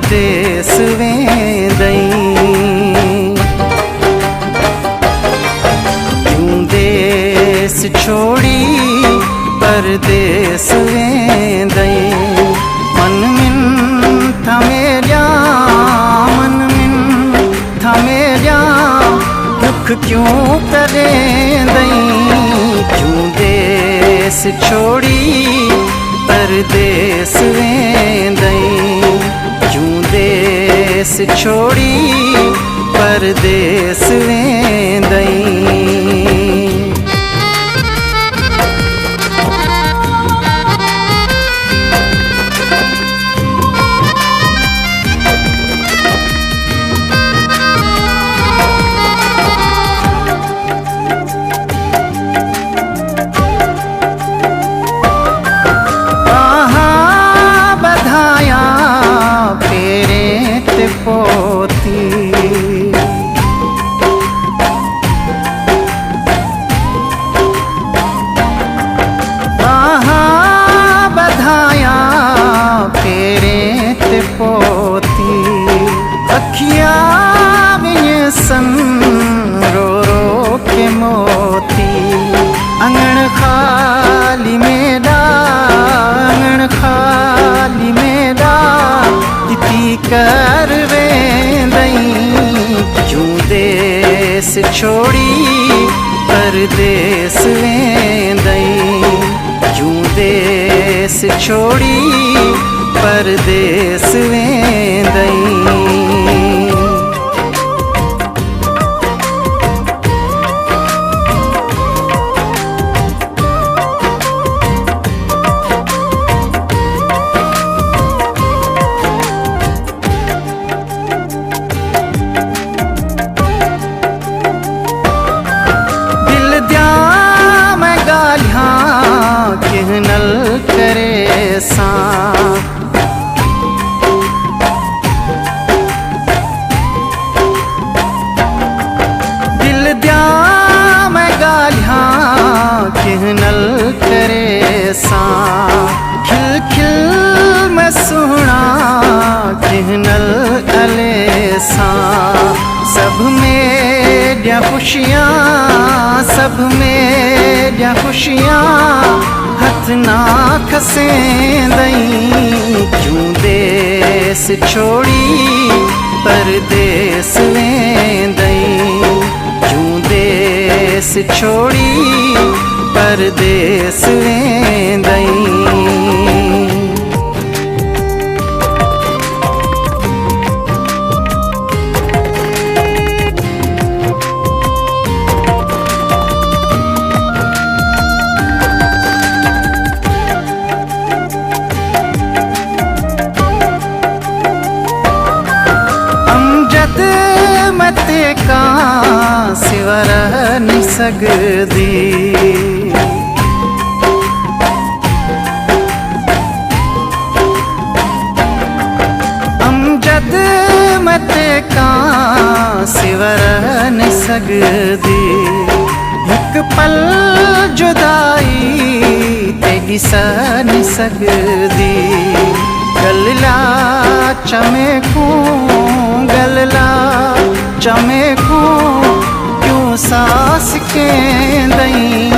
परदेस वेंदई। क्यों देश छोड़ी परदेस वेंदई। मन मिन थमेलिया, मन मिन थमेलिया, दुख क्यों करेंदई। क्यों देश छोड़ी परदेस वेंदई। क्यों देश छोड़ी परदेस वेंदई। रो रो के मोती अंगण खाली मेरा, अंगण खाली मेरा, तिथि कर वेंदई। क्यों देश छोड़ी परदेस वेंदई। क्यों देश छोड़ी परदेस वेंदई। नल करे सा दिल द्या मैं गालियां नल करे सा। खिल खिल मैं सुना नल अले सा। सब मेरिया खुशियाँ, सब मेरिया खुशियाँ हथ ना खसेंदई। क्यों देश छोड़ी परदेस वेंदई। क्यों देश छोड़ी परदेस वेंदई। मते का सिवर नहीं सकदी। अमजद मते का सिवर नहीं सकदी। एक पल जुदाई तेरी सह नहीं सकदी। गलला चमेकू, गलला चमेकू, क्यों सास केंदई।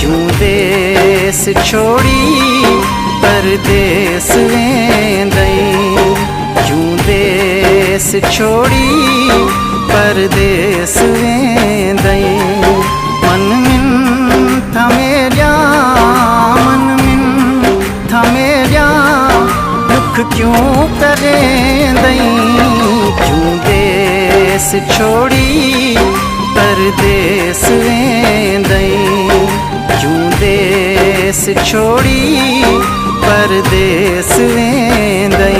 क्यों देश छोड़ी परदेस वेंदई। क्यों देश छोड़ी परदेस वेंदई। मन मिन थमेलिया, मन मिन थमेलिया, दुख क्यों करेंदई। क्यों देश छोड़ी परदेस वेंदई। क्यों देश छोड़ी परदेस वेंदई।